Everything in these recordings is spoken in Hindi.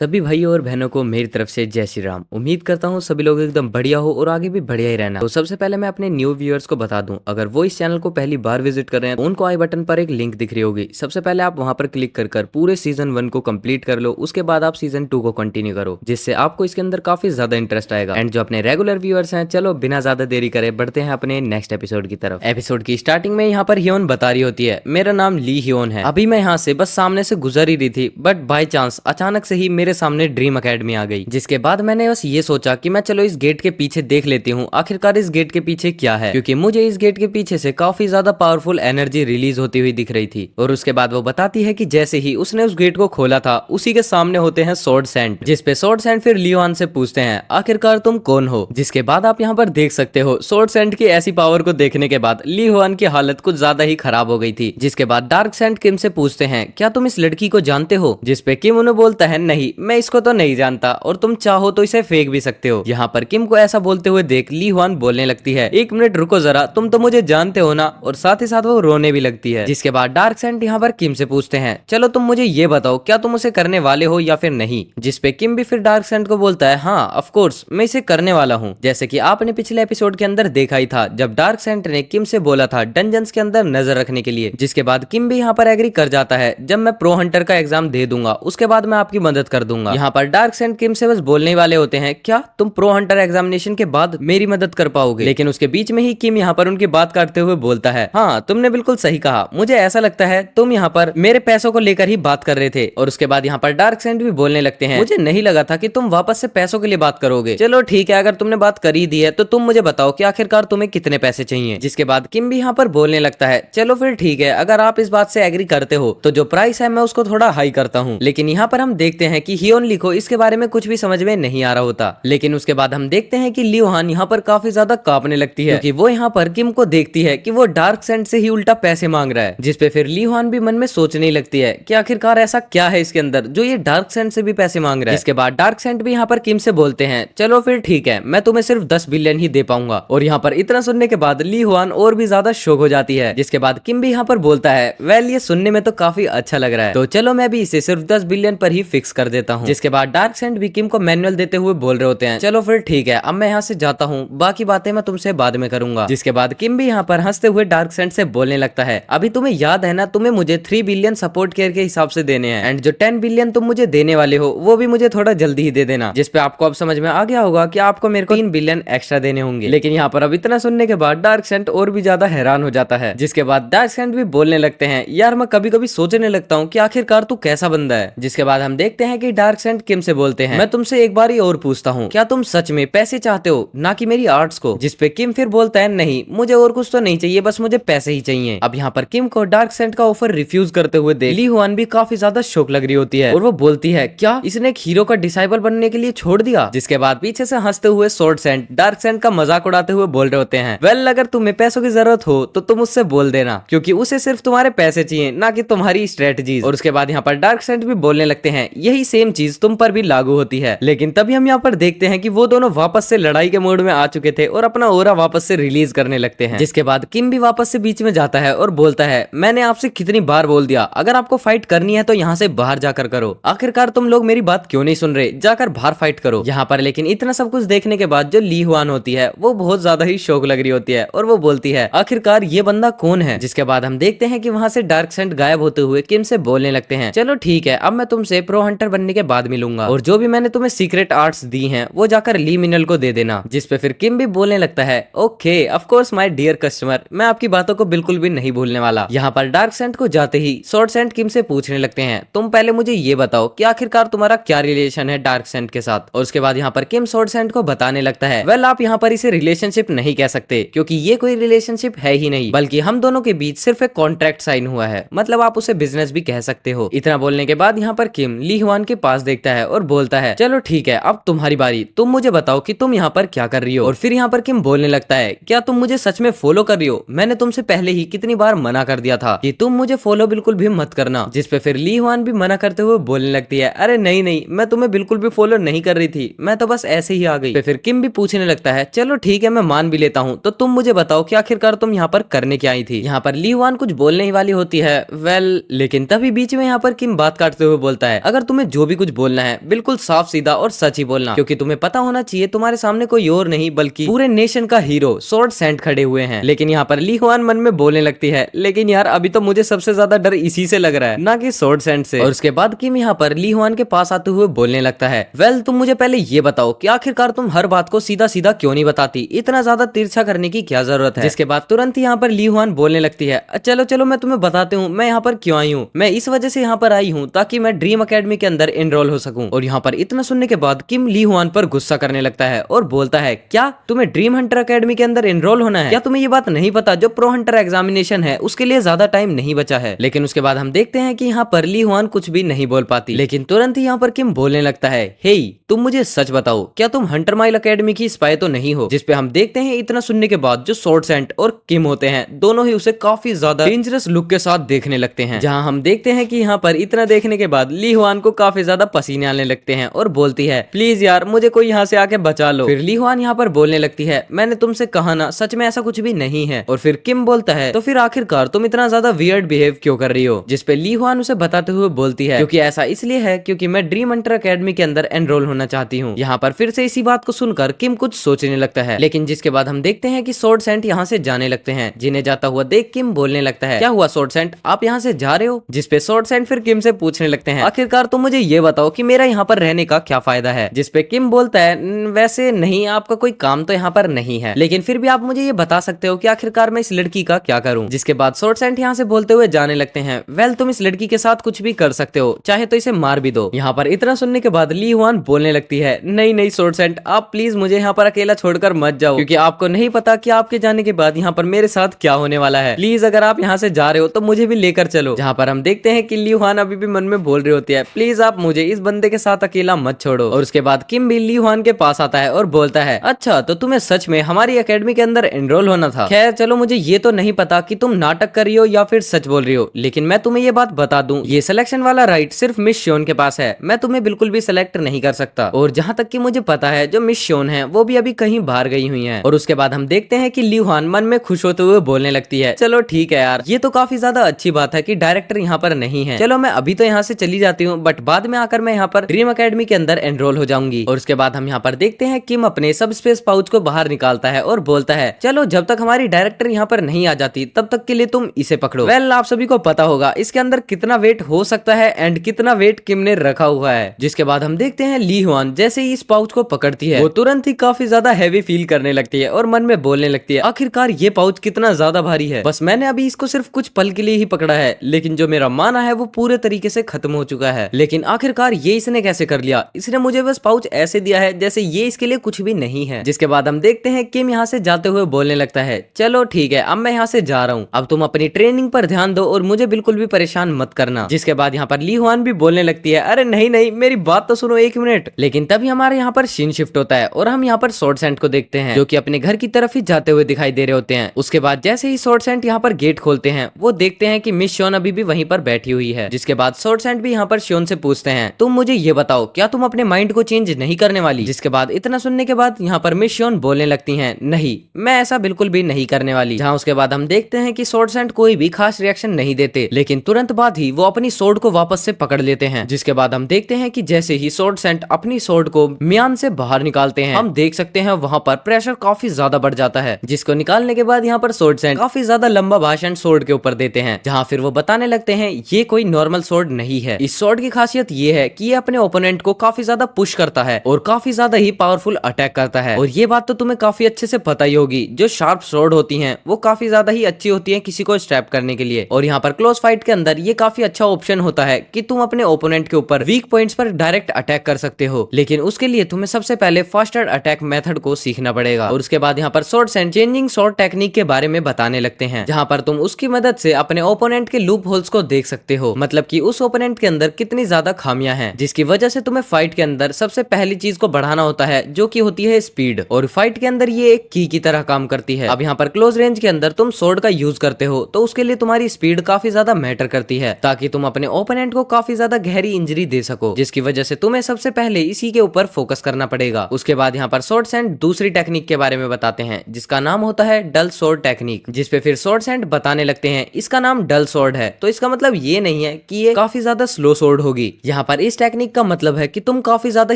सभी भाइयों और बहनों को मेरी तरफ से जय श्री राम। उम्मीद करता हूँ सभी लोग एकदम बढ़िया हो और आगे भी बढ़िया ही रहना। तो सबसे पहले मैं अपने न्यू व्यूअर्स को बता दूं, अगर वो इस चैनल को पहली बार विजिट कर रहे हैं तो उनको आई बटन पर एक लिंक दिख रही होगी। सबसे पहले आप वहां पर क्लिक कर पूरे सीजन 1 को कंप्लीट कर लो। उसके बाद आप सीजन 2 को कंटिन्यू करो, जिससे आपको इसके अंदर काफी ज्यादा इंटरेस्ट आएगा। एंड जो अपने रेगुलर व्यूअर्स हैं, चलो बिना ज्यादा देरी करे बढ़ते हैं अपने नेक्स्ट एपिसोड की तरफ। एपिसोड की स्टार्टिंग में यहाँ पर हियोन बता रही होती है, मेरा नाम ली हियोन है। अभी मैं यहाँ से बस सामने से गुजर ही रही थी, बट बाई चांस अचानक से ही मेरे सामने ड्रीम अकेडमी आ गई। जिसके बाद मैंने बस ये सोचा कि मैं चलो इस गेट के पीछे देख लेती हूँ आखिरकार इस गेट के पीछे क्या है, क्योंकि मुझे इस गेट के पीछे से काफी ज्यादा पावरफुल एनर्जी रिलीज होती हुई दिख रही थी। और उसके बाद वो बताती है कि जैसे ही उसने उस गेट को खोला था उसी के सामने होते हैं स्वॉर्ड सैंड, जिसपे स्वॉर्ड सैंड फिर लियोन से पूछते हैं आखिरकार तुम कौन हो। जिसके बाद आप यहाँ पर देख सकते हो स्वॉर्ड सैंड की ऐसी पावर को देखने के बाद लियोन की हालत कुछ ज्यादा ही खराब हो गई थी। जिसके बाद डार्क सैंड किम से पूछते हैं क्या तुम इस लड़की को जानते हो, जिसपे किम उन्हें बोलता है नहीं, मैं इसको तो नहीं जानता और तुम चाहो तो इसे फेंक भी सकते हो। यहाँ पर किम को ऐसा बोलते हुए देख ली हुआन बोलने लगती है एक मिनट रुको जरा, तुम तो मुझे जानते हो ना, और साथ ही साथ वो रोने भी लगती है। जिसके बाद डार्क सैंड यहाँ पर किम से पूछते हैं चलो तुम मुझे ये बताओ क्या तुम उसे करने वाले हो या फिर नहीं। जिसपे किम भी फिर डार्क सैंड को बोलता है हाँ ऑफ कोर्स मैं इसे करने वाला हूँ, जैसे कि आपने पिछले एपिसोड के अंदर देखा ही था जब डार्क सैंड ने किम से बोला था डंजन्स के अंदर नजर रखने के लिए। जिसके बाद किम भी यहाँ पर एग्री कर जाता है, जब मैं प्रो हंटर का एग्जाम दे दूंगा उसके बाद मैं आपकी मदद कर दूंगा। यहाँ पर डार्क सैंड किम से बस बोलने वाले होते हैं क्या तुम प्रो हंटर एग्जामिनेशन के बाद मेरी मदद कर पाओगे, लेकिन उसके बीच में ही किम यहाँ पर उनकी बात काटते हुए बोलता है हाँ तुमने बिल्कुल सही कहा, मुझे ऐसा लगता है तुम यहाँ पर मेरे पैसों को लेकर ही बात कर रहे थे। और उसके बाद यहाँ पर डार्क सैंड भी बोलने लगते हैं मुझे नहीं लगा था कि तुम वापस से पैसों के लिए बात करोगे, चलो ठीक है अगर तुमने बात कर ही दी है तो तुम मुझे बताओ कि आखिरकार तुम्हें कितने पैसे चाहिए। जिसके बाद किम भी यहाँ पर बोलने लगता है चलो फिर ठीक है अगर आप इस बात से एग्री करते हो तो जो प्राइस है मैं उसको थोड़ा हाई करता हूँ। लेकिन यहाँ पर हम देखते हैं कि हियोन ली को इसके बारे में कुछ भी समझ में नहीं आ रहा होता। लेकिन उसके बाद हम देखते हैं कि लियोहान यहाँ पर काफी ज्यादा कांपने लगती है, क्योंकि वो यहाँ पर किम को देखती है कि वो डार्क सैंड से ही उल्टा पैसे मांग रहा है। जिसपे फिर लियोहान भी मन में सोचने लगती है कि आखिरकार ऐसा क्या है इसके अंदर जो ये डार्क सैंड से भी पैसे मांग रहा है। इसके बाद डार्क सैंड भी यहाँ पर किम से बोलते हैं चलो फिर ठीक है मैं तुम्हें सिर्फ 10 बिलियन ही दे पाऊंगा। और यहाँ पर इतना सुनने के बाद लियोहान और भी ज्यादा शॉक हो जाती है। जिसके बाद किम भी यहाँ पर बोलता है वेल ये सुनने में तो काफी अच्छा लग रहा है, तो चलो मैं भी इसे सिर्फ 10 बिलियन पर ही फिक्स कर देता हूँ। जिसके बाद डार्क सैंड भी किम को मैनुअल देते हुए बोल रहे होते हैं चलो फिर ठीक है अब मैं यहाँ से जाता हूँ, बाकी बातें मैं तुमसे बाद में करूंगा। जिसके बाद किम भी यहाँ पर हंसते हुए डार्क सैंड से बोलने लगता है अभी तुम्हें याद है ना तुम्हें मुझे 3 बिलियन सपोर्ट केयर के हिसाब से देने हैं, एंड जो 10 बिलियन तुम मुझे देने वाले हो वो भी मुझे थोड़ा जल्दी ही दे देना। जिसपे आपको अब समझ में आ गया होगा कि आपको मेरे को 3 बिलियन एक्स्ट्रा देने होंगे। लेकिन यहाँ पर अब इतना सुनने के बाद डार्क सैंड और भी ज्यादा हैरान हो जाता है। जिसके बाद डार्क सैंड भी बोलने लगते हैं यार मैं कभी कभी सोचने लगता हूँ कि आखिरकार तू कैसा बंदा है। जिसके बाद हम देखते हैं कि डार्क सैंड किम से बोलते हैं मैं तुमसे एक बार ही और पूछता हूँ क्या तुम सच में पैसे चाहते हो ना कि मेरी आर्ट्स को। जिसपे किम फिर बोलता है नहीं मुझे और कुछ तो नहीं चाहिए, बस मुझे पैसे ही चाहिए। अब यहाँ पर किम को डार्क सैंड का ऑफर रिफ्यूज करते हुए देख ली हुआन भी काफी ज्यादा शौक लग रही होती है और वो बोलती है क्या इसने एक हीरो का डिसाइबल बनने के लिए छोड़ दिया। जिसके बाद पीछे से हंसते हुए स्वॉर्ड सैंड डार्क सैंड का मजाक उड़ाते हुए बोल रहे होते हैं वेल अगर तुम्हें पैसों की जरूरत हो तो तुम उससे बोल देना, क्योंकि उसे सिर्फ तुम्हारे पैसे चाहिए ना कि तुम्हारी स्ट्रेटजीज। और उसके बाद यहाँ पर डार्क सैंड भी बोलने लगते हैं यही सेम चीज तुम पर भी लागू होती है। लेकिन तभी हम यहाँ पर देखते हैं कि वो दोनों वापस से लड़ाई के मोड में आ चुके थे और अपना ओरा वापस से रिलीज करने लगते हैं। जिसके बाद किम भी वापस से बीच में जाता है और बोलता है मैंने आपसे कितनी बार बोल दिया अगर आपको फाइट करनी है तो यहाँ से बाहर जाकर करो, आखिरकार तुम लोग मेरी बात क्यों नहीं सुन रहे, जाकर बाहर फाइट करो। यहाँ पर लेकिन इतना सब कुछ देखने के बाद जो ली हुआन होती है वो बहुत ज्यादा ही शौक लग रही होती है और वो बोलती है आखिरकार ये बंदा कौन है। जिसके बाद हम देखते हैं कि वहां से डार्क सैंड गायब होते हुए किम से बोलने लगते हैं चलो ठीक है अब मैं तुमसे प्रो हंटर बनने के बाद मिलूंगा और जो भी मैंने तुम्हें सीक्रेट आर्ट्स दी हैं वो जाकर ली मिनल को दे देना। जिसपे फिर किम भी बोलने लगता है okay of course my dear customer, मैं आपकी बातों को बिल्कुल भी नहीं भूलने वाला। यहाँ पर डार्क सैंड को जाते ही स्वॉर्ड सैंड किम से पूछने लगते हैं तुम पहले मुझे ये बताओ कि आखिरकार तुम्हारा क्या रिलेशन है डार्क सैंड के साथ। और उसके बाद यहाँ पर किम स्वॉर्ड सैंड को बताने लगता है वेल आप यहाँ पर इसे रिलेशनशिप नहीं कह सकते क्योंकि ये कोई रिलेशनशिप है ही नहीं, बल्कि हम दोनों के बीच सिर्फ एक कॉन्ट्रैक्ट साइन हुआ है, मतलब आप उसे बिजनेस भी कह सकते हो। इतना बोलने के बाद यहाँ पर किम ली हुआन के पास देखता है और बोलता है चलो ठीक है अब तुम्हारी बारी, तुम मुझे बताओ कि तुम यहाँ पर क्या कर रही हो। और फिर यहाँ पर किम बोलने लगता है क्या तुम मुझे सच में फॉलो कर रही हो, मैंने तुमसे पहले ही कितनी बार मना कर दिया था कि तुम मुझे फॉलो बिल्कुल भी मत करना। जिसपे फिर ली हुआन भी मना करते हुए बोलने लगती है अरे नहीं नहीं मैं तुम्हें बिल्कुल भी फॉलो नहीं कर रही थी, मैं तो बस ऐसे ही आ गई। फिर किम भी पूछने लगता है चलो ठीक है मैं मान भी लेता हूँ, तो तुम मुझे बताओ कि आखिरकार तुम यहाँ पर करने क्या आई थी। यहाँ पर ली हुआन कुछ बोलने ही वाली होती है वेल, लेकिन तभी बीच में यहाँ पर किम बात काटते हुए बोलता है अगर तुम्हें जो भी कुछ बोलना है बिल्कुल साफ सीधा और सच ही बोलना, क्योंकि तुम्हें पता होना चाहिए तुम्हारे सामने कोई और नहीं बल्कि पूरे नेशन का हीरो स्वॉर्ड सैंड खड़े हुए हैं। लेकिन यहाँ पर ली हुआन मन में बोलने लगती है, लेकिन यार अभी तो मुझे सबसे ज्यादा डर इसी से लग रहा है, ना कि स्वॉर्ड सैंड से। और उसके बाद किम यहाँ पर ली हुआन के पास आते हुए बोलने लगता है, वेल तुम मुझे पहले ये बताओ कि आखिरकार तुम हर बात को सीधा सीधा क्यों नहीं बताती, इतना ज्यादा तिरछा करने की क्या जरूरत है। जिसके बाद तुरंत यहाँ पर ली हुआन बोलने लगती है, चलो चलो मैं तुम्हें बताती हूँ मैं यहाँ पर क्यों आई हूँ। मैं इस वजह से यहाँ पर आई हूँ ताकि मैं ड्रीम अकेडमी के अंदर एनरोल हो सकूं। और यहाँ पर इतना सुनने के बाद किम ली हुआन पर गुस्सा करने लगता है और बोलता है, क्या तुम्हें ड्रीम हंटर अकेडमी के अंदर एनरोल होना है? क्या तुम्हें ये बात नहीं पता जो प्रो हंटर एग्जामिनेशन है उसके लिए ज्यादा टाइम नहीं बचा है। लेकिन उसके बाद हम देखते हैं कि यहाँ पर ली हुआन कुछ भी नहीं बोल पाती, लेकिन तुरंत ही यहाँ पर किम बोलने लगता है, हे तुम मुझे सच बताओ, क्या तुम हंटर माइल अकेडमी की स्पाई तो नहीं हो? जिसपे हम देखते हैं इतना सुनने के बाद जो स्वॉर्ड सैंड और किम होते हैं दोनों ही उसे काफी ज्यादा डेंजरस लुक के साथ देखने लगते हैं। जहाँ हम देखते हैं कि यहाँ पर इतना देखने के बाद ली हुआन को काफी ज्यादा पसीने आने लगते हैं और बोलती है, प्लीज यार मुझे कोई यहाँ से आके बचा लो। फिर ली हुआन यहाँ पर बोलने लगती है, मैंने तुमसे कहा ना सच में ऐसा कुछ भी नहीं है। और फिर किम बोलता है, तो फिर आखिरकार तुम इतना ज्यादा वियर्ड बिहेव क्यों कर रही हो? जिसपे ली हुआन उसे बताते हुए बोलती है, क्योंकि ऐसा इसलिए है क्योंकि मैं ड्रीम हंटर अकेडमी के अंदर एनरोल होना चाहती हूँ। यहाँ पर फिर से इसी बात को सुनकर किम कुछ सोचने लगता है, लेकिन जिसके बाद हम देखते हैं कि स्वॉर्ड सैंड यहाँ से जाने लगते हैं। जिन्हें जाता हुआ देख किम बोलने लगता है, क्या हुआ स्वॉर्ड सैंड, आप यहाँ से जा रहे हो? जिसपे स्वॉर्ड सैंड फिर किम से पूछने लगते हैं, आखिरकार तुम मुझे ये बताओ कि मेरा यहाँ पर रहने का क्या फायदा है? जिसपे किम बोलता है, वैसे नहीं, आपका कोई काम तो यहाँ पर नहीं है, लेकिन फिर भी आप मुझे ये बता सकते हो कि आखिरकार मैं इस लड़की का क्या करूँ? जिसके बाद स्वॉर्ड सैंड यहाँ से बोलते हुए जाने लगते हैं, वेल तुम इस लड़की के साथ कुछ भी कर सकते हो, चाहे तो इसे मार भी दो। यहाँ पर इतना सुनने के बाद ली हुआन बोलने लगती है, नहीं नहीं स्वॉर्ड सैंड, आप प्लीज मुझे यहाँ पर अकेला छोड़कर मत जाओ, क्योंकि आपको नहीं पता कि आपके जाने के बाद यहाँ पर मेरे साथ क्या होने वाला है। प्लीज अगर आप यहाँ से जा रहे हो तो मुझे भी लेकर चलो। जहाँ पर हम देखते हैं कि ली हुआन अभी भी मन में बोल रही होती है, प्लीज आप मुझे इस बंदे के साथ अकेला मत छोड़ो। और उसके बाद किम भी ली हुआन के पास आता है और बोलता है, अच्छा तो तुम्हें सच में हमारी अकेडमी के अंदर एनरोल होना था? खैर चलो, मुझे ये तो नहीं पता कि तुम नाटक कर रही हो या फिर सच बोल रही हो, लेकिन मैं तुम्हें ये बात बता दूं, ये सिलेक्शन वाला राइट सिर्फ मिस श्योन के पास है, मैं तुम्हें बिल्कुल भी सिलेक्ट नहीं कर सकता। और जहाँ तक कि मुझे पता है जो मिस श्योन है वो भी अभी कहीं बाहर गई हुई है। और उसके बाद हम देखते हैं कि ली हुआन मन में खुश होते हुए बोलने लगती है, चलो ठीक है यार, ये तो काफी ज्यादा अच्छी बात है कि डायरेक्टर यहाँ पर नहीं है, चलो मैं अभी तो यहाँ से चली जाती हूँ, बट बाद में आकर मैं यहाँ पर ड्रीम अकेडमी के अंदर एनरोल हो जाऊंगी। और उसके बाद हम यहाँ पर देखते हैं किम अपने सब स्पेस पाउच को बाहर निकालता है और बोलता है, चलो जब तक हमारी डायरेक्टर यहाँ पर नहीं आ जाती तब तक के लिए तुम इसे पकड़ो। वेल आप सभी को पता होगा इसके अंदर कितना वेट हो सकता है एंड कितना वेट किम ने रखा हुआ है। जिसके बाद हम देखते हैं ली हुआन जैसे ही इस पाउच को पकड़ती है वो तुरंत ही काफी ज्यादा हैवी फील करने लगती है और मन में बोलने लगती है, आखिरकार ये पाउच कितना ज्यादा भारी है, बस मैंने अभी इसको सिर्फ कुछ पल के लिए ही पकड़ा है, लेकिन जो मेरा माना है वो पूरे तरीके से खत्म हो चुका है। लेकिन आखिरकार ये इसने कैसे कर लिया? इसने मुझे बस पाउच ऐसे दिया है जैसे ये इसके लिए कुछ भी नहीं है। जिसके बाद हम देखते हैं किम यहाँ से जाते हुए बोलने लगता है, चलो ठीक है अब मैं यहाँ से जा रहा हूँ, अब तुम अपनी ट्रेनिंग पर ध्यान दो और मुझे बिल्कुल भी परेशान मत करना। जिसके बाद यहाँ पर ली हुआन भी बोलने लगती है, अरे नहीं नहीं मेरी बात तो सुनो एक मिनट। लेकिन तभी हमारे यहाँ पर सीन शिफ्ट होता है और हम यहाँ पर स्वॉर्ड सैंड को देखते हैं जो कि अपने घर की तरफ ही जाते हुए दिखाई दे रहे होते हैं। उसके बाद जैसे ही स्वॉर्ड सैंड यहाँ पर गेट खोलते हैं वो देखते हैं कि मिस श्योन अभी भी वहीं पर बैठी हुई है। जिसके बाद स्वॉर्ड सैंड भी यहाँ पर श्योन से पूछते हैं, तुम मुझे ये बताओ क्या तुम अपने माइंड को चेंज नहीं करने वाली? जिसके बाद इतना सुनने के बाद यहाँ पर मिस श्योन बोलने लगती हैं, नहीं मैं ऐसा बिल्कुल भी नहीं करने वाली। जहाँ उसके बाद हम देखते हैं कि स्वॉर्ड सैंड कोई भी खास रिएक्शन नहीं देते, लेकिन तुरंत बाद ही वो अपनी सोर्ड को वापस से पकड़ लेते हैं। जिसके बाद हम देखते हैं कि जैसे ही स्वॉर्ड सैंड अपनी सोर्ड को म्यान से बाहर निकालते हैं हम देख सकते हैं वहाँ पर प्रेशर काफी ज्यादा बढ़ जाता है। जिसको निकालने के बाद यहाँ पर स्वॉर्ड सैंड काफी ज्यादा लंबा भाषण सोर्ड के ऊपर देते हैं, जहाँ फिर वो बताने लगते हैं ये कोई नॉर्मल सोर्ड नहीं है। इस सोर्ड की खासियत ये है कि ये अपने ओपोनेंट को काफी ज्यादा पुश करता है और काफी ज्यादा ही पावरफुल अटैक करता है। और ये बात तो तुम्हें काफी अच्छे से पता ही होगी, जो शार्प सोर्ड होती हैं वो काफी ज्यादा ही अच्छी होती हैं किसी को स्ट्रैप करने के लिए। और यहाँ पर क्लोज फाइट के अंदर ये काफी अच्छा ऑप्शन होता है कि तुम अपने ओपोनेंट के ऊपर वीक पॉइंट्स पर डायरेक्ट अटैक कर सकते हो, लेकिन उसके लिए तुम्हें सबसे पहले फास्टर अटैक मेथड को सीखना पड़ेगा। और उसके बाद यहाँ पर sword sand changing sword technique के बारे में बताने लगते हैं, जहाँ पर तुम उसकी मदद से अपने ओपोनेंट के लूप होल्स को देख सकते हो, मतलब कि उस ओपोनेंट के अंदर कितनी ज्यादा खामियां हैं, जिसकी वजह से तुम्हें फाइट के अंदर सबसे पहली चीज को बढ़ाना होता है जो कि होती है स्पीड। और फाइट के अंदर ये एक की तरह काम करती है। अब यहाँ पर क्लोज रेंज के अंदर तुम स्वॉर्ड का यूज करते हो तो उसके लिए तुम्हारी स्पीड काफी ज्यादा मैटर करती है, ताकि तुम अपने ओपोनेंट को काफी ज्यादा गहरी इंजरी दे सको, जिसकी वजह से तुम्हें सबसे पहले पहले इसी के ऊपर फोकस करना पड़ेगा। उसके बाद यहाँ पर स्वॉर्ड एंड दूसरी टेक्निक के बारे में बताते हैं जिसका नाम होता है डल स्वॉर्ड टेक्निक, जिसपे फिर स्वॉर्ड एंड बताने लगते हैं इसका नाम डल स्वॉर्ड है, तो इसका मतलब ये नहीं है कि ये काफी ज्यादा स्लो स्वॉर्ड होगी। यहाँ पर इस टेक्निक का मतलब है कि तुम काफी ज्यादा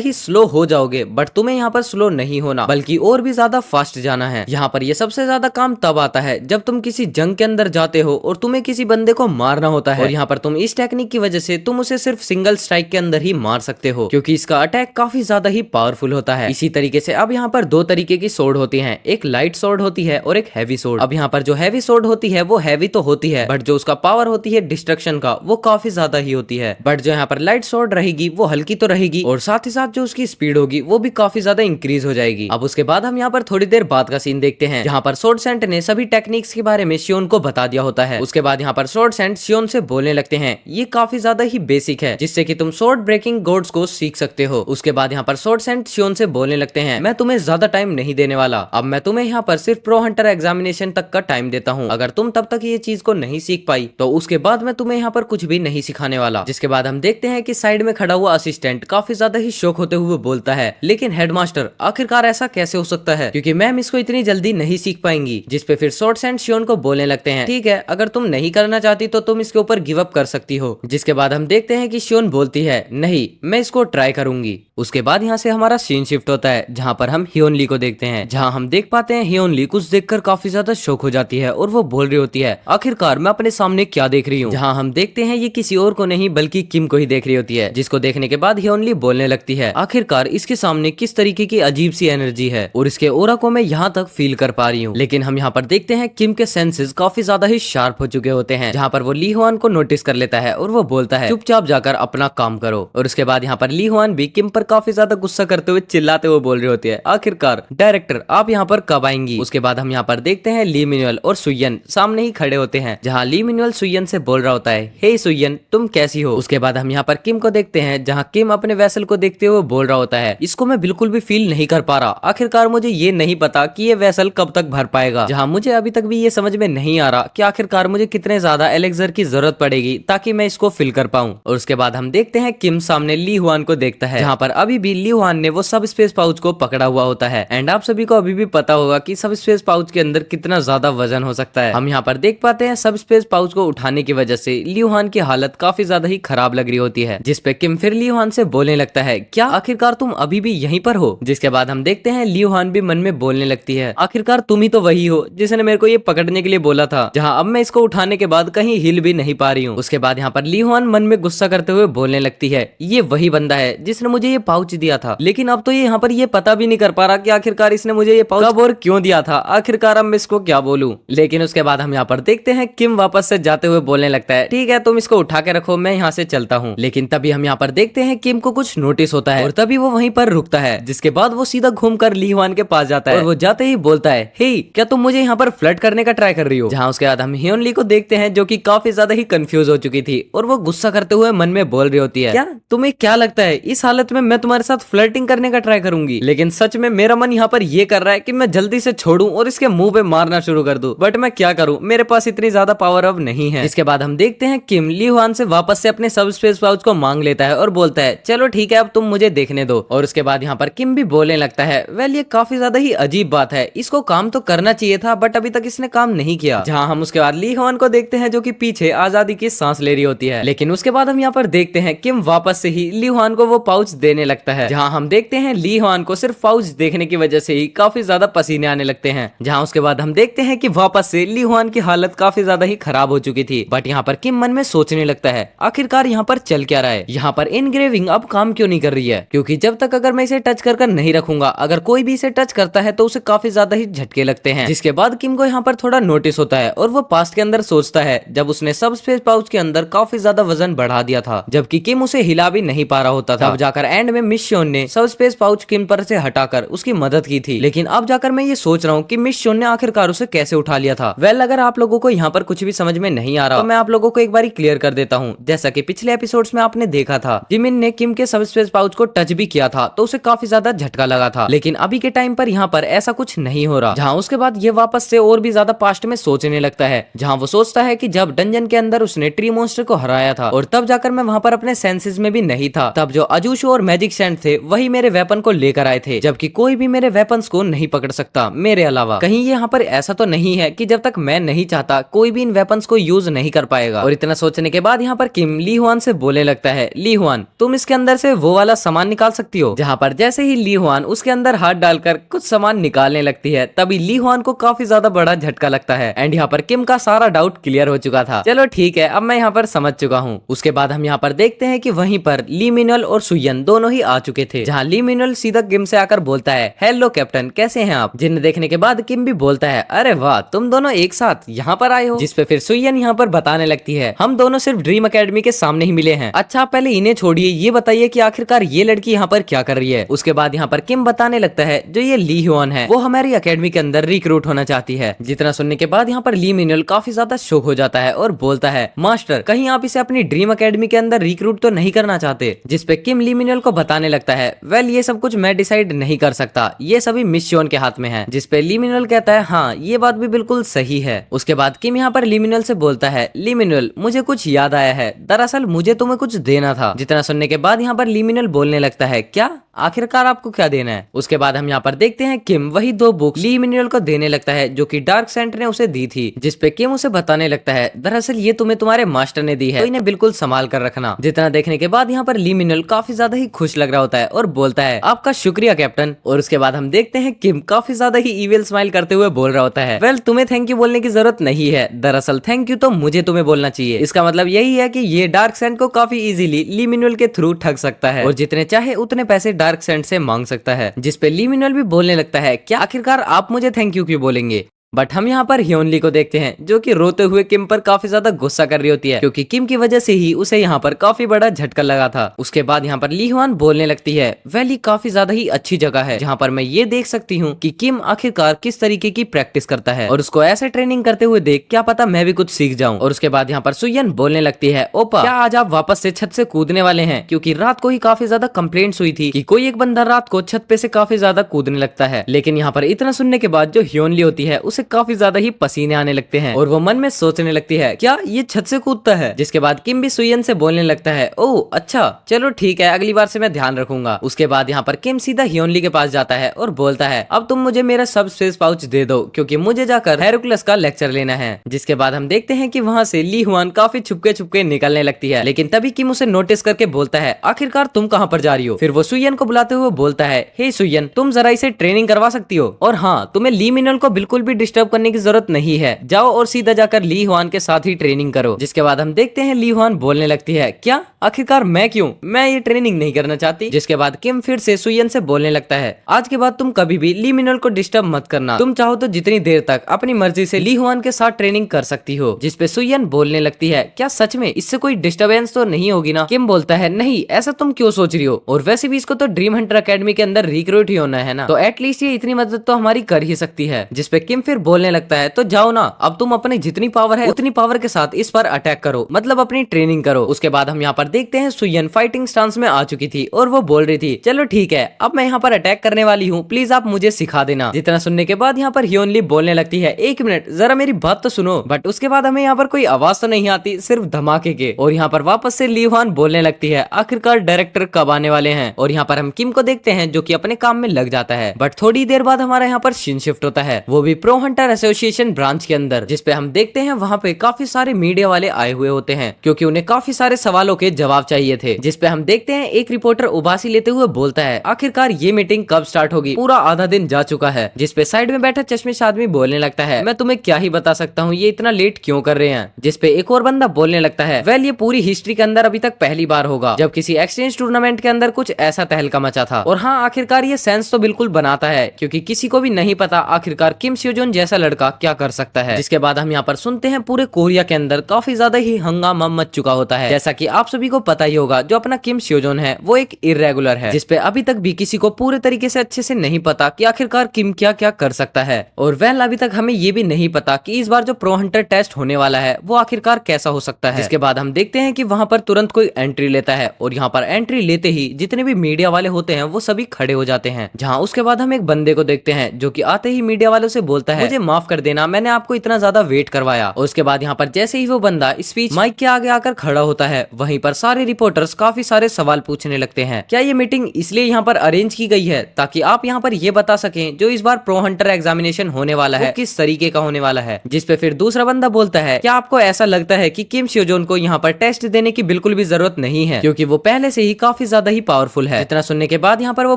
ही स्लो हो जाओगे, बट तुम्हें यहाँ पर स्लो नहीं होना बल्कि और भी ज्यादा फास्ट जाना है। यहाँ पर ये सबसे ज्यादा काम तब आता है जब तुम किसी जंग के अंदर जाते हो और तुम्हें किसी बंदे को मारना होता है, और यहाँ पर तुम इस टेक्निक की वजह से तुम उसे सिर्फ सिंगल स्ट्राइक के अंदर ही मार सकते हो क्योंकि इसका अटैक काफी ज्यादा ही पावरफुल होता है। इसी तरीके से अब यहाँ पर दो तरीके की सोर्ड होती है, एक लाइट सोर्ड होती है और एक हैवी सोर्ड। अब यहाँ पर जो हैवी सोर्ड होती है वो हैवी तो होती है, बट जो उसका पावर होती है डिस्ट्रक्शन का वो काफी ज्यादा ही होती है। बट जो यहाँ पर लाइट सोर्ड रहेगी वो हल्की तो रहेगी और साथ ही साथ जो उसकी स्पीड होगी वो भी काफी ज्यादा इंक्रीज हो जाएगी। अब उसके बाद हम यहाँ पर थोड़ी देर बाद का सीन देखते हैं जहाँ पर स्वॉर्ड सेंट ने सभी टेक्निक्स के बारे में शियोन को बता दिया होता है। उसके बाद यहाँ पर स्वॉर्ड सेंट शियोन से बोलने लगते हैं ये काफी ज्यादा ही बेसिक है जिससे कि तुम स्वॉर्ड ब्रेकिंग गोड्स को सीख सकते हो। उसके बाद यहाँ पर स्वॉर्ड सेंट शियोन से बोलने लगते हैं मैं तुम्हें ज्यादा टाइम नहीं देने वाला, अब मैं तुम्हें यहाँ पर सिर्फ प्रो हंटर एग्जामिनेशन तक का टाइम देता हूँ, अगर तुम तब तक ये चीज को नहीं सीख पाई तो उसके बाद मैं तुम्हें यहाँ पर कुछ भी नहीं सिखाने वाला। जिसके बाद हम देखते हैं कि साइड में खड़ा हुआ असिस्टेंट काफी ज्यादा ही शौक होते हुए बोलता है लेकिन हेडमास्टर आखिरकार ऐसा कैसे हो सकता है क्योंकि मैम इसको इतनी जल्दी नहीं सीख पाएंगी। जिसपे फिर स्वॉर्ड सेंट शियोन को बोलने लगते हैं ठीक है अगर तुम नहीं करना चाहती तो तुम इसके ऊपर गिव अप कर सकती हो। जिसके बाद हम देखते हैं कि शियोन बोलती है नहीं मैं इसको ट्राई करूंगी। उसके बाद यहाँ से हमारा सीन शिफ्ट होता है जहाँ पर हम हियोन ली को देखते हैं, जहाँ हम देख पाते हैं हियोन ली कुछ देखकर काफी ज्यादा शौक हो जाती है और वो बोल रही होती है आखिरकार मैं अपने सामने क्या देख रही हूँ। जहाँ हम देखते हैं ये किसी और को नहीं बल्कि किम को ही देख रही होती है, जिसको देखने के बाद हियोन ली बोलने लगती है आखिरकार इसके सामने किस तरीके की अजीब सी एनर्जी है और इसके ओरा को मैं यहाँ तक फील कर पा रही हूँ। लेकिन हम यहाँ पर देखते हैं किम के सेंसेस काफी ज्यादा ही शार्प हो चुके होते हैं, जहाँ पर वो ली हुआन को नोटिस कर लेता है और वो बोलता है चुपचाप जाकर अपना काम करो। और उसके बाद यहाँ पर ली हुआन भी किम पर काफी ज्यादा गुस्सा करते हुए चिल्लाते हुए बोल रही होती है आखिरकार डायरेक्टर आप यहाँ पर कब आएंगी। उसके बाद हम यहाँ पर देखते हैं ली मिन्युअल और सुयन सामने ही खड़े होते हैं, जहाँ ली मिन्युअल सुयन से बोल रहा होता है हे सुयन तुम कैसी हो। उसके बाद हम यहाँ पर किम को देखते हैं जहाँ किम अपने वेसल को देखते हुए बोल रहा होता है इसको मैं बिल्कुल भी फील नहीं कर पा रहा, आखिरकार मुझे ये नहीं पता कि ये वेसल कब तक भर पाएगा। जहाँ मुझे अभी तक भी ये समझ में नहीं आ रहा कि आखिरकार मुझे कितने ज्यादा एलेक्सर की जरूरत पड़ेगी ताकि मैं इसको फिल कर पाऊं। और उसके बाद हम देखते हैं किम सामने ली हुआन को देखता है, जहाँ पर अभी भी ली हुआन ने वो सब स्पेस पाउच को पकड़ा हुआ होता है। एंड आप सभी को अभी भी पता होगा कि सब स्पेस पाउच के अंदर कितना ज्यादा वजन हो सकता है। हम यहाँ पर देख पाते हैं सब स्पेस पाउच को उठाने की वजह से ली हुआन की हालत काफी ज्यादा ही खराब लग रही होती है, जिसपे किम फिर ली हुआन से बोलने लगता है क्या आखिरकार तुम अभी भी यहीं पर हो। जिसके बाद हम देखते हैं ली हुआन भी मन में बोलने लगती है आखिरकार तुम ही तो वही हो जिसने मेरे को ये पकड़ने के लिए बोला था, जहाँ अब मैं इसको उठाने के बाद कहीं हिल भी नहीं पा रही हूँ। उसके बाद यहाँ पर ली हुआन मन में गुस्सा करते हुए बोलने लगती है ये वही बंदा है जिसने मुझे ये पाउच दिया था, लेकिन अब तो ये यहाँ पर ये पता भी नहीं कर पा रहा कि आखिरकार इसने मुझे ये पाउच कब और क्यों दिया था, आखिरकार अब मैं इसको क्या बोलूं। लेकिन उसके बाद हम यहाँ पर देखते हैं किम वापस से जाते हुए बोलने लगता है ठीक है तुम इसको उठा के रखो मैं यहाँ से चलता हूँ। लेकिन तभी हम यहाँ पर देखते हैं किम को कुछ नोटिस होता है और तभी वो वहीं पर रुकता है, जिसके बाद वो सीधा घूमकर ली हुआन के पास जाता है और वो जाते ही बोलता है हे क्या तुम मुझे यहाँ पर फ्लर्ट करने का ट्राई कर रही हो। जहाँ उसके बाद हम हियोन ली को देखते हैं जो कि काफी ज्यादा ही कंफ्यूज हो चुकी थी और वो गुस्सा करते हुए मन में बोल रही होती है क्या तुम्हें क्या लगता है इस हालत में मैं तुम्हारे साथ फ्लर्टिंग करने का ट्राई करूंगी, लेकिन सच में मेरा मन यहाँ पर ये कर रहा है कि मैं जल्दी से छोड़ूं और इसके मुंह पे मारना शुरू कर दूं, बट मैं क्या करूं मेरे पास इतनी ज्यादा पावर अब नहीं है। इसके बाद हम देखते हैं किम ली हुआन से वापस से अपने सब स्पेस पाउच को मांग लेता है और बोलता है चलो ठीक है अब तुम मुझे देखने दो। और उसके बाद यहाँ पर किम भी बोलने लगता है वेल ये काफी ज्यादा ही अजीब बात है, इसको काम तो करना चाहिए था बट अभी तक इसने काम नहीं किया। जहाँ हम उसके बाद ली हुआन को देखते हैं जो कि पीछे आजादी की सांस ले रही होती है। लेकिन उसके बाद हम यहाँ पर देखते हैं किम वापस से ही ली हुआन को वो पाउच देने लगता है, जहाँ हम देखते हैं ली हुआन को सिर्फ पाउच देखने की वजह से ही काफी ज्यादा पसीने आने लगते हैं। जहाँ उसके बाद हम देखते हैं कि वापस से ली हुआन की हालत काफी ज्यादा ही खराब हो चुकी थी, बट यहाँ पर किम मन में सोचने लगता है आखिरकार यहाँ पर चल क्या रहा है, यहाँ पर इनग्रेविंग अब काम क्यों नहीं कर रही है, क्योंकि जब तक अगर मैं इसे टच कर नहीं रखूंगा अगर कोई भी इसे टच करता है तो उसे काफी ज्यादा ही झटके लगते हैं। जिसके बाद किम को यहाँ पर थोड़ा नोटिस होता है और वो पास्ट के अंदर सोचता है जब उसने सब स्पेस पाउच के अंदर काफी ज्यादा वजन बढ़ा दिया था, जबकि किम उसे हिला भी नहीं पा रहा होता था। अब जाकर एंड में मिस शियोन ने सब स्पेस पाउच किम पर से हटाकर उसकी मदद की थी। लेकिन अब जाकर मैं ये सोच रहा हूँ कि मिस शियोन ने आखिरकार उसे कैसे उठा लिया था। वेल अगर आप लोगों को यहाँ पर कुछ भी समझ में नहीं आ रहा तो मैं आप लोगों को एक बार क्लियर कर देता हूँ। जैसा कि पिछले एपिसोड्स में आपने देखा था जिमिन ने किम के सब स्पेस पाउच को टच भी किया था तो उसे काफी ज्यादा झटका लगा था, लेकिन अभी के टाइम पर यहाँ पर ऐसा कुछ नहीं हो रहा। जहाँ उसके बाद ये वापस से और भी ज्यादा पास्ट में सोचने लगता है, जहाँ वो सोचता है कि जब डंजन के अंदर उसने ट्री मॉन्स्टर को हराया था और तब जाकर मैं वहाँ पर अपने सेंसेस में भी नहीं था, तब जो अजूशु और मैजिक सैंड थे वही मेरे वेपन को लेकर आए थे, जबकि कोई भी मेरे वेपन्स को नहीं पकड़ सकता मेरे अलावा। कहीं यहाँ पर ऐसा तो नहीं है कि जब तक मैं नहीं चाहता कोई भी इन वेपन्स को यूज नहीं कर पाएगा। और इतना सोचने के बाद यहाँ पर किम ली हुआन से बोलने लगता है, ली हुआन तुम इसके अंदर से वो वाला सामान निकाल सकती हो। जहाँ पर जैसे ही ली हुआन उसके अंदर हाथ डालकर कुछ सामान निकालने लगती है, तभी ली हुआन को काफी ज्यादा बड़ा झटका लगता है। एंड यहाँ पर किम का सारा डाउट क्लियर हो चुका था। चलो ठीक है, अब मैं यहाँ पर समझ चुका हूँ। उसके बाद हम यहाँ पर देखते हैं कि वहीं पर ली मिनल और सुयन दोनों ही आ चुके थे, जहाँ ली मिनल सीधा किम से आकर बोलता है, हेलो कैप्टन कैसे हैं आप। जिन्हें देखने के बाद किम भी बोलता है, अरे वाह तुम दोनों एक साथ यहाँ पर आए हो। जिसपे फिर सुयन यहाँ पर बताने लगती है, हम दोनों सिर्फ ड्रीम एकेडमी के सामने ही मिले हैं। अच्छा पहले इन्हें छोड़िए, ये बताइए कि आखिरकार ये लड़की यहाँ पर क्या कर रही है। उसके बाद यहाँ पर किम बताने लगता है, जो ये ली हुआन है वो हमारी एकेडमी के अंदर रिक्रूट होना चाहती है। जितना सुनने के बाद यहाँ पर ली मिनल काफी ज्यादा शॉक हो जाता है और बोलता है, मास्टर कहीं आप इसे अपनी ड्रीम एकेडमी के अंदर रिक्रूट तो नहीं करना चाहते। जिसपे किम ली मिनल को बताने लगता है, वेल ये सब कुछ मैं डिसाइड नहीं कर सकता, ये सभी मिस श्योन के हाथ में है। जिसपे ली मिनल कहता है, हाँ ये बात भी बिल्कुल सही है। उसके बाद किम यहाँ पर ली मिनल से बोलता है, ली मिनल मुझे कुछ याद आया है, दरअसल मुझे तुम्हें कुछ देना था। जितना सुनने के बाद यहाँ पर ली मिनल बोलने लगता है, क्या आखिरकार आपको क्या देना है। उसके बाद हम यहाँ पर देखते हैं किम वही 2 बुक ली मिनल को देने लगता है जो कि डार्क सेंट ने उसे दी थी। जिसपे किम उसे बताने लगता है, दरअसल ये तुम्हें तुम्हारे मास्टर ने दी है, तो इन्हें बिल्कुल संभाल कर रखना। जितना देखने के बाद यहाँ पर ली मिनल काफी ज्यादा ही खुश लग रहा होता है और बोलता है, आपका शुक्रिया कैप्टन। और उसके बाद हम देखते हैं किम काफी ज्यादा ही इविल स्माइल करते हुए बोल रहा होता है, वेल तुम्हें थैंक यू बोलने की जरूरत नहीं है, दरअसल थैंक यू तो मुझे तुम्हें बोलना चाहिए। इसका मतलब यही है कि ये डार्क सेंट को काफी इजीली ली मिनल के थ्रू ठग सकता है और जितने चाहे उतने पैसे डार्क सेंट से मांग सकता है। जिसपे ली मिनल भी बोलने लगता है, क्या आखिरकार आप मुझे थैंक यू क्यों बोलेंगे। बट हम यहाँ पर ह्योनली को देखते हैं जो कि रोते हुए किम पर काफी ज्यादा गुस्सा कर रही होती है, क्योंकि किम की वजह से ही उसे यहाँ पर काफी बड़ा झटका लगा था। उसके बाद यहाँ पर ली हुआन बोलने लगती है, वेल ये काफी ज्यादा ही अच्छी जगह है जहाँ पर मैं ये देख सकती हूँ कि किम आखिरकार किस तरीके की प्रैक्टिस करता है और उसको ऐसे ट्रेनिंग करते हुए देख क्या पता मैं भी कुछ सीख जाऊँ। और उसके बाद यहाँ पर सुयन बोलने लगती है, ओपा क्या आज आप वापस से छत से कूदने वाले हैं, क्योंकि रात को ही काफी ज्यादा कंप्लेंट्स हुई थी कि कोई एक बंदा रात को छत पे से काफी ज्यादा कूदने लगता है। लेकिन यहाँ पर इतना सुनने के बाद जो ह्योनली होती है उसे काफी ज्यादा ही पसीने आने लगते हैं और वो मन में सोचने लगती है, क्या ये छत से कूदता है। जिसके बाद किम भी सुयन से बोलने लगता है, ओह अच्छा चलो ठीक है, अगली बार से मैं ध्यान रखूंगा। उसके बाद यहाँ पर किम सीधा ह्योनली के पास जाता है और बोलता है, अब तुम मुझे मेरा सब स्पेस पाउच दे दो, क्योंकि मुझे जाकर हेरोक्लस का लेक्चर लेना है। जिसके बाद हम देखते हैं कि वहाँ से ली हुआन काफी छुपके छुपके निकलने लगती है, लेकिन तभी किम उसे नोटिस करके बोलता है, आखिरकार तुम कहाँ पर जा रही हो। फिर वो सुयन को बुलाते हुए बोलता है, हे सुयन तुम जरा इसे ट्रेनिंग करवा सकती हो, और हाँ तुम्हें ली मिनल को बिल्कुल भी डिस्टर्ब करने की जरूरत नहीं है, जाओ और सीधा जाकर ली हुआन के साथ ही ट्रेनिंग करो। जिसके बाद हम देखते हैं ली हुआन बोलने लगती है, क्या आखिरकार मैं क्यों, मैं ये ट्रेनिंग नहीं करना चाहती। जिसके बाद किम फिर से सुयन से बोलने लगता है, आज के बाद तुम कभी भी ली मिनल को डिस्टर्ब मत करना, तुम चाहो तो जितनी देर तक अपनी मर्जी से ली हुआन के साथ ट्रेनिंग कर सकती हो। जिसपे सुयन बोलने लगती है, क्या सच में इससे कोई डिस्टर्बेंस तो नहीं होगी ना। किम बोलता है, नहीं ऐसा तुम क्यों सोच रही हो, और वैसे भी इसको तो ड्रीम हंटर एकेडमी के अंदर रिक्रूट ही होना है ना, तो एटलीस्ट ये इतनी मदद तो हमारी कर ही सकती है। जिसपे किम फिर बोलने लगता है, तो जाओ ना, अब तुम अपनी जितनी पावर है उतनी पावर के साथ इस पर अटैक करो, मतलब अपनी ट्रेनिंग करो। उसके बाद हम यहाँ पर देखते हैं सुयन फाइटिंग स्टांस में आ चुकी थी और वो बोल रही थी, चलो ठीक है अब मैं यहाँ पर अटैक करने वाली हूँ, प्लीज आप मुझे सिखा देना। जितना सुनने के बाद यहाँ पर ह्योनली बोलने लगती है, एक मिनट जरा मेरी बात तो सुनो। बट उसके बाद हमें यहाँ पर कोई आवाज तो नहीं आती, सिर्फ धमाके के। और यहाँ पर वापस से ली हुआन बोलने लगती है, आखिरकार डायरेक्टर कब आने वाले हैं। और यहाँ पर हम किम को देखते हैं जो कि अपने काम में लग जाता है। बट थोड़ी देर बाद हमारा यहाँ पर सीन शिफ्ट होता है, वो भी प्रो हंटर एसोसिएशन ब्रांच के अंदर, जिसपे हम देखते हैं वहाँ पे काफी सारे मीडिया वाले आए हुए होते हैं, क्योंकि उन्हें काफी सारे सवालों के जवाब चाहिए थे। जिसपे हम देखते हैं एक रिपोर्टर उबासी लेते हुए बोलता है, आखिरकार ये मीटिंग कब स्टार्ट होगी, पूरा आधा दिन जा चुका है। जिसपे साइड में बैठा चश्मिश आदमी बोलने लगता है, मैं तुम्हें क्या ही बता सकता हूँ ये इतना लेट क्यों कर रहे हैं। जिसपे एक और बंदा बोलने लगता है, वेल ये पूरी हिस्ट्री के अंदर अभी तक पहली बार होगा जब किसी एक्सचेंज टूर्नामेंट के अंदर कुछ ऐसा तहलका मचा था। और हाँ आखिरकार ये सेंस तो बिल्कुल बनाता है, क्योंकि किसी को भी नहीं पता आखिरकार किम स्योजोन जैसा लड़का क्या कर सकता है। जिसके बाद हम यहाँ पर सुनते हैं पूरे कोरिया के अंदर काफी ज्यादा ही हंगामा मच चुका होता है। जैसा कि आप सभी को पता ही होगा, जो अपना किम स्योजोन है वो एक इर्रेगुलर है, जिसपे अभी तक भी किसी को पूरे तरीके से अच्छे से नहीं पता कि आखिरकार किम क्या क्या कर सकता है। और वेल अभी तक हमें ये भी नहीं पता कि इस बार जो प्रो हंटर टेस्ट होने वाला है वो आखिरकार कैसा हो सकता है। जिसके बाद हम देखते हैं कि वहाँ पर तुरंत कोई एंट्री लेता है और यहाँ पर एंट्री लेते ही जितने भी मीडिया वाले होते हैं वो सभी खड़े हो जाते हैं। जहाँ उसके बाद हम एक बंदे को देखते हैं जो कि आते ही मीडिया वालों से बोलता है, मुझे माफ कर देना, मैंने आपको इतना ज्यादा वेट करवाया। और उसके बाद यहाँ पर जैसे ही वो बंदा स्पीच माइक के आगे आकर खड़ा होता है, वहीं पर सारे रिपोर्टर्स काफी सारे सवाल पूछने लगते हैं। क्या ये मीटिंग इसलिए यहाँ पर अरेंज की गई है ताकि आप यहाँ पर ये बता सकें जो इस बार प्रो हंटर एग्जामिनेशन होने वाला है किस तरीके का होने वाला है। जिस पे फिर दूसरा बंदा बोलता है, क्या आपको ऐसा लगता है कि किम स्योजोन को यहाँ पर टेस्ट देने की बिल्कुल भी जरूरत नहीं है, क्योंकि वो पहले से ही काफी ज्यादा ही पावरफुल है। इतना सुनने के बाद यहाँ पर वो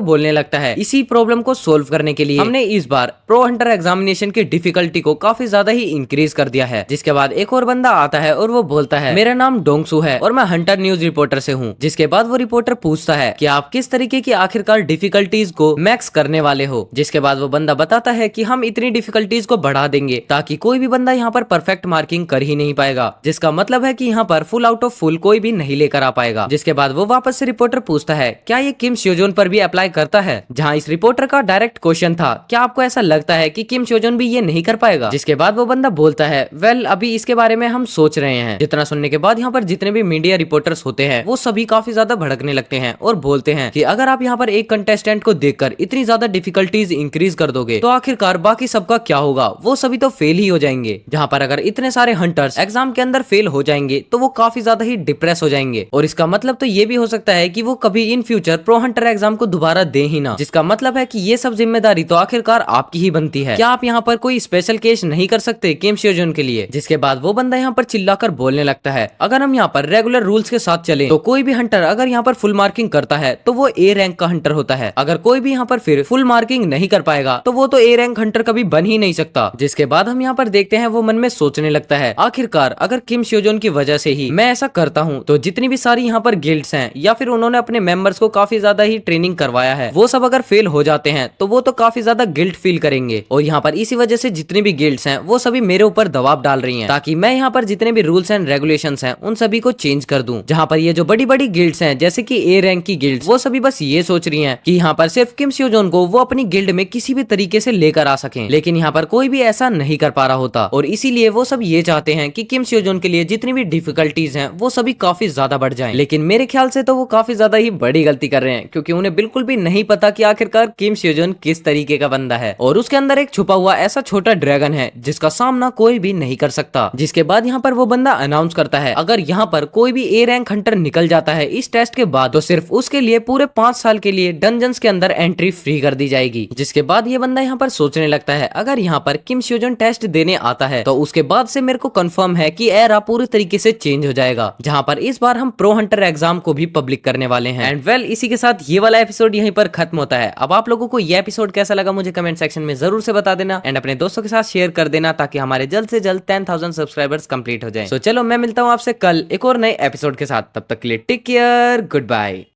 बोलने लगता है, इसी प्रॉब्लम को सोल्व करने के लिए हमने इस बार प्रो हंटर एग्जामिनेशन की डिफिकल्टी को काफी ज्यादा ही इंक्रीज कर दिया है। जिसके बाद एक और बंदा आता है और वो बोलता है, मेरा नाम डोंगसू है और मैं हंटर न्यूज रिपोर्टर से हूँ। जिसके बाद वो रिपोर्टर पूछता है कि आप किस तरीके की आखिरकार डिफिकल्टीज को मैक्स करने वाले हो। जिसके बाद वो बंदा बताता है कि हम इतनी डिफिकल्टीज को बढ़ा देंगे ताकि कोई भी बंदा यहाँ पर परफेक्ट मार्किंग कर ही नहीं पाएगा, जिसका मतलब है कि यहाँ पर फुल आउट ऑफ फुल कोई भी नहीं लेकर आ पाएगा। जिसके बाद वो वापस से रिपोर्टर पूछता है, क्या ये किम स्योजोन पर भी अप्लाई करता है, जहाँ इस रिपोर्टर का डायरेक्ट क्वेश्चन था, क्या आपको ऐसा लगता है कि किम स्योजोन भी ये नहीं कर पाएगा। जिसके बाद वो बंदा बोलता है, वेल अभी इसके बारे में हम सोच रहे हैं। जितना सुनने के बाद यहाँ पर जितने भी मीडिया रिपोर्टर्स होते हैं वो सभी काफी ज्यादा भड़कने लगते हैं और बोलते हैं कि अगर आप यहाँ पर एक कंटेस्टेंट को देखकर इतनी ज्यादा डिफिकल्टीज इंक्रीज कर दोगे तो आखिरकार बाकी सबका क्या होगा, वो सभी तो फेल ही हो जाएंगे। जहाँ पर अगर इतने सारे हंटर्स एग्जाम के अंदर फेल हो जाएंगे तो वो काफी ज्यादा ही डिप्रेस हो जाएंगे और इसका मतलब तो ये भी हो सकता है कि वो कभी in future pro Hunter exam को दोबारा दे ही ना, जिसका मतलब है कि ये सब जिम्मेदारी तो आखिरकार आपकी ही बनती है। क्या आप यहाँ पर कोई स्पेशल केस नहीं कर सकते किम स्योजोन के लिए। जिसके बाद वो बंदा यहाँ पर चिल्लाकर बोलने लगता है, अगर हम यहाँ पर रेगुलर रूल्स के साथ चले तो कोई भी हंटर अगर यहाँ पर फुल मार्किंग करता है तो वो ए रैंक का हंटर होता है, अगर कोई भी यहाँ पर फिर फुल मार्किंग नहीं कर पाएगा तो वो तो ए रैंक हंटर कभी बन ही नहीं सकता। जिसके बाद हम यहाँ पर देखते हैं वो मन में सोचने लगता है, आखिरकार अगर किम स्योजोन की वजह से ही मैं ऐसा करता हूँ तो जितनी भी सारी यहाँ पर गिल्ड्स हैं या फिर उन्होंने अपने मेंबर्स को काफी ज्यादा ही ट्रेनिंग करवाया है वो सब अगर फेल हो जाते हैं तो वो तो काफी ज्यादा गिल्ट फील करेंगे और यहाँ पर इसी वजह से जितनी भी गिल्ड्स हैं वो सभी मेरे ऊपर दबाव डाल रही हैं ताकि मैं यहाँ पर जितने भी रूल्स एंड रेगुलेशंस हैं उन सभी को चेंज कर दूं। जहाँ पर ये जो बड़ी बड़ी गिल्ड्स हैं जैसे कि ए रैंक की गिल्ड्स वो सभी बस ये सोच रही हैं कि यहाँ पर सिर्फ किम स्योजोन को वो अपनी गिल्ड में किसी भी तरीके से लेकर आ सकें, लेकिन यहाँ पर कोई भी ऐसा नहीं कर पा रहा होता और इसीलिए वो सब ये चाहते हैं कि किम स्योजोन के लिए जितनी भी डिफिकल्टीज हैं वो सभी काफी ज्यादा बढ़ जाएं। लेकिन मेरे ख्याल से तो वो काफी ज्यादा ही बड़ी गलती कर रहे हैं क्योंकि उन्हें बिल्कुल भी नहीं पता कि आखिरकार किम स्योजोन किस तरीके का बंदा है और उसके अंदर एक छुपा हुआ ऐसा छोटा ड्रैगन है जिसका सामना कोई भी नहीं कर सकता। जिसके बाद यहाँ पर वो बंदा अनाउंस करता है, अगर यहाँ पर कोई भी ए रैंक हंटर निकल जाता है इस टेस्ट के बाद तो सिर्फ उसके लिए पूरे 5 साल के लिए डंजन्स के अंदर एंट्री फ्री कर दी जाएगी। जिसके बाद ये बंदा यहाँ पर सोचने लगता है, अगर यहाँ पर किम स्योजोन टेस्ट देने आता है तो उसके बाद से मेरे को कंफर्म है कि एरा पूरी तरीके से चेंज हो जाएगा, जहाँ पर इस बार हम प्रो हंटर एग्जाम को भी पब्लिक करने वाले हैं। एंड वेल इसी के साथ ये वाला एपिसोड यहीं पर खत्म होता है। अब आप लोगों को ये एपिसोड कैसा लगा मुझे कमेंट सेक्शन में जरूर से बता देना एंड अपने दोस्तों के साथ शेयर कर देना ताकि हमारे जल्द से जल्द 10,000 सब्सक्राइबर्स कंप्लीट हो जाएं। सो चलो मैं मिलता हूँ आपसे कल एक और नए एपिसोड के साथ, तब तक के लिए टेक केयर, गुड बाय।